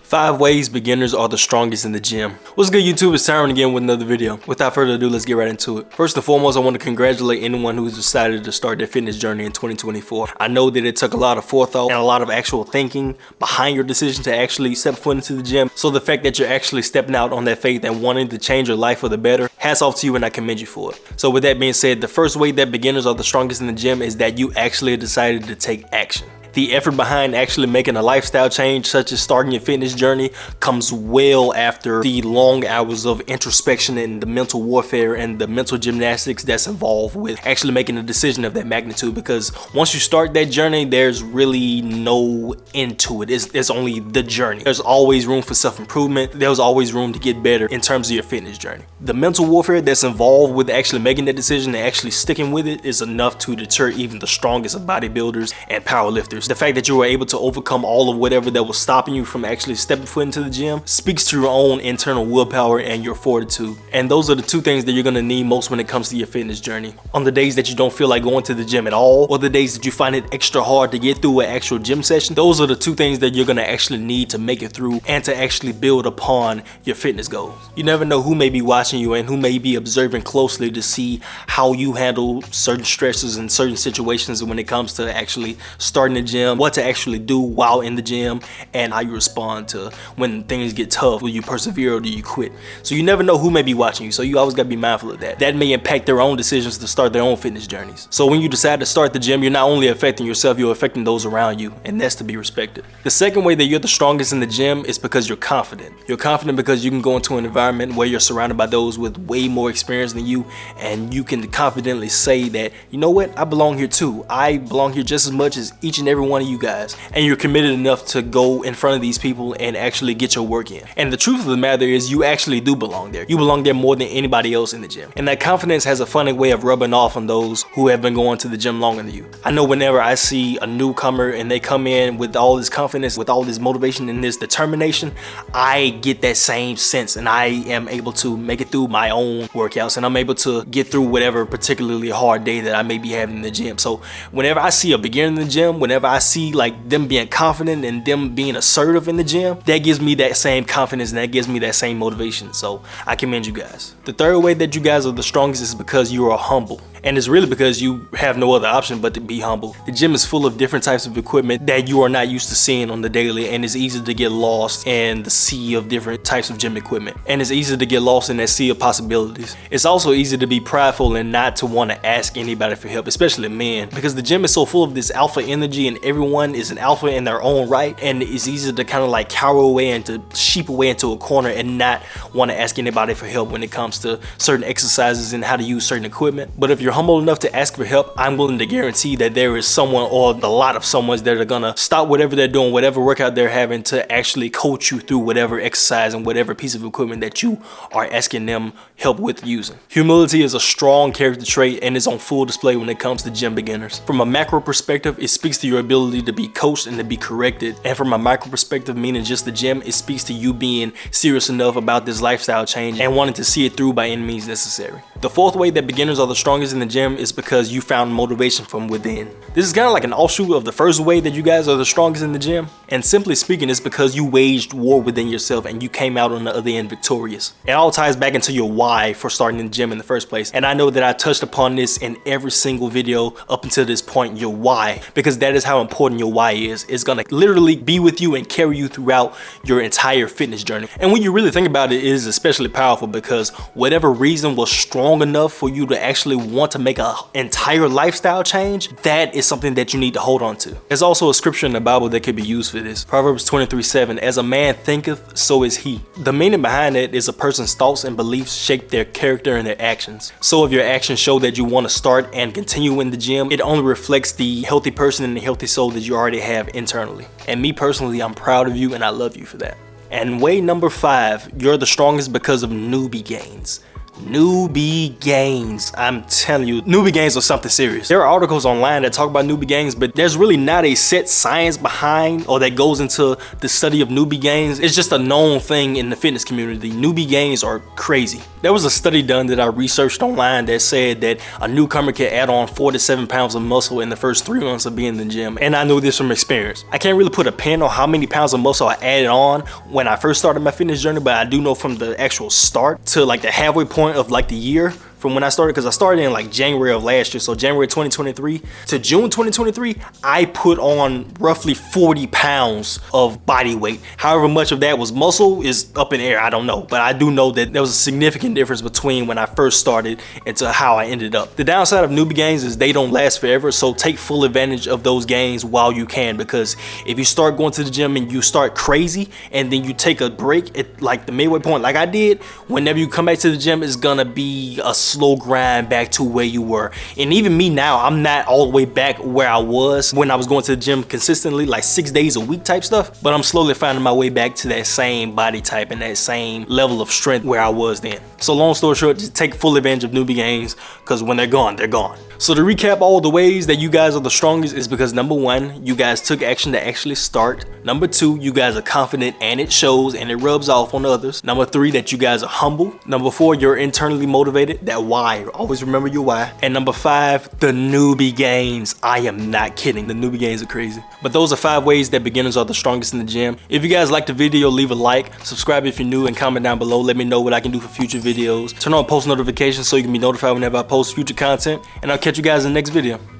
5 ways beginners are the strongest in the gym. What's good, YouTube? It's Tyron again with another video. Without further ado, let's get right into it. First and foremost, I want to congratulate anyone who's decided to start their fitness journey in 2024. I know that it took a lot of forethought and a lot of actual thinking behind your decision to actually step foot into the gym. So the fact that you're actually stepping out on that faith and wanting to change your life for the better, hats off to you and I commend you for it. So with that being said, the first way that beginners are the strongest in the gym is that you actually decided to take action. The effort behind actually making a lifestyle change, such as starting your fitness journey, comes well after the long hours of introspection and the mental warfare and the mental gymnastics that's involved with actually making a decision of that magnitude. Because once you start that journey, there's really no end to it. It's only the journey. There's always room for self-improvement. There's always room to get better in terms of your fitness journey. The mental warfare that's involved with actually making that decision and actually sticking with it is enough to deter even the strongest of bodybuilders and powerlifters. The fact that you were able to overcome all of whatever that was stopping you from actually stepping foot into the gym speaks to your own internal willpower and your fortitude. And those are the two things that you're gonna need most when it comes to your fitness journey. On the days that you don't feel like going to the gym at all, or the days that you find it extra hard to get through an actual gym session, those are the two things that you're gonna actually need to make it through and to actually build upon your fitness goals. You never know who may be watching you and who may be observing closely to see how you handle certain stresses and certain situations when it comes to actually starting the gym, what to actually do while in the gym, and how you respond to when things get tough. Will you persevere or do you quit? So you never know who may be watching you, so you always gotta be mindful of that. That may impact their own decisions to start their own fitness journeys. So when you decide to start the gym, you're not only affecting yourself, you're affecting those around you, and that's to be respected. The second way that you're the strongest in the gym is because you're confident. You're confident because you can go into an environment where you're surrounded by those with way more experience than you, and you can confidently say that, you know what, I belong here too. I belong here just as much as each and every one of you guys, and you're committed enough to go in front of these people and actually get your work in. And the truth of the matter is, you actually do belong there. You belong there more than anybody else in the gym. And that confidence has a funny way of rubbing off on those who have been going to the gym longer than you. I know whenever I see a newcomer and they come in with all this confidence, with all this motivation and this determination, I get that same sense, and I am able to make it through my own workouts, and I'm able to get through whatever particularly hard day that I may be having in the gym. So whenever I see a beginner in the gym, whenever I see like them being confident and them being assertive in the gym, that gives me that same confidence and that gives me that same motivation. So I commend you guys. The third way that you guys are the strongest is because you are humble. And it's really because you have no other option but to be humble. The gym is full of different types of equipment that you are not used to seeing on the daily, and it's easy to get lost in the sea of different types of gym equipment. And it's easy to get lost in that sea of possibilities. It's also easy to be prideful and not to want to ask anybody for help, especially men, because the gym is so full of this alpha energy and everyone is an alpha in their own right, and it's easy to kind of like cower away and to sheep away into a corner and not want to ask anybody for help when it comes to certain exercises and how to use certain equipment. But if you're humble enough to ask for help, I'm willing to guarantee that there is someone or a lot of someones that are gonna stop whatever they're doing, whatever workout they're having, to actually coach you through whatever exercise and whatever piece of equipment that you are asking them help with using. Humility is a strong character trait and is on full display when it comes to gym beginners. From a macro perspective, it speaks to your ability to be coached and to be corrected. And from a micro perspective, meaning just the gym, it speaks to you being serious enough about this lifestyle change and wanting to see it through by any means necessary. The fourth way that beginners are the strongest in the gym is because you found motivation from within. This is kind of like an offshoot of the first way that you guys are the strongest in the gym. And simply speaking, it's because you waged war within yourself and you came out on the other end victorious. It all ties back into your why for starting the gym in the first place. And I know that I touched upon this in every single video up until this point, your why, because that is how important your why is. It's gonna literally be with you and carry you throughout your entire fitness journey. And when you really think about it, it is especially powerful because whatever reason was strong enough for you to actually want to make an entire lifestyle change, that is something that you need to hold on to. There's also a scripture in the Bible that could be used for this. Proverbs 23:7, as a man thinketh, so is he. The meaning behind it is a person's thoughts and beliefs shape their character and their actions. So if your actions show that you want to start and continue in the gym, it only reflects the healthy person and the healthy soul that you already have internally. And me personally, I'm proud of you and I love you for that. And way number 5, you're the strongest because of newbie gains. Newbie gains. I'm telling you, newbie gains are something serious. There are articles online that talk about newbie gains, but there's really not a set science behind or that goes into the study of newbie gains. It's just a known thing in the fitness community. Newbie gains are crazy. There was a study done that I researched online that said that a newcomer can add on 4 to 7 pounds of muscle in the first 3 months of being in the gym, and I know this from experience. I can't really put a pin on how many pounds of muscle I added on when I first started my fitness journey, but I do know from the actual start to like the halfway point of like the year from when I started, because I started in like January of last year, so January 2023 to June 2023, I put on roughly 40 pounds of body weight. However much of that was muscle is up in the air, I don't know, but I do know that there was a significant difference between when I first started and to how I ended up. The downside of newbie gains is they don't last forever, so take full advantage of those gains while you can, because if you start going to the gym and you start crazy and then you take a break at like the midway point like I did, whenever you come back to the gym, it's gonna be a slow grind back to where you were. And even me now, I'm not all the way back where I was when I was going to the gym consistently, like 6 days a week type stuff, but I'm slowly finding my way back to that same body type and that same level of strength where I was then. So long story short, just take full advantage of newbie gains, because when they're gone, they're gone. So to recap all the ways that you guys are the strongest is because number 1, you guys took action to actually start. Number 2, you guys are confident and it shows and it rubs off on others. Number 3, that you guys are humble. Number 4, you're internally motivated. That why, always remember your why. And number 5, the newbie gains. I am not kidding, the newbie gains are crazy. But those are 5 ways that beginners are the strongest in the gym. If you guys liked the video, leave a like, subscribe if you're new, and comment down below. Let me know what I can do for future videos. Turn on post notifications so you can be notified whenever I post future content, and I'll catch you guys in the next video.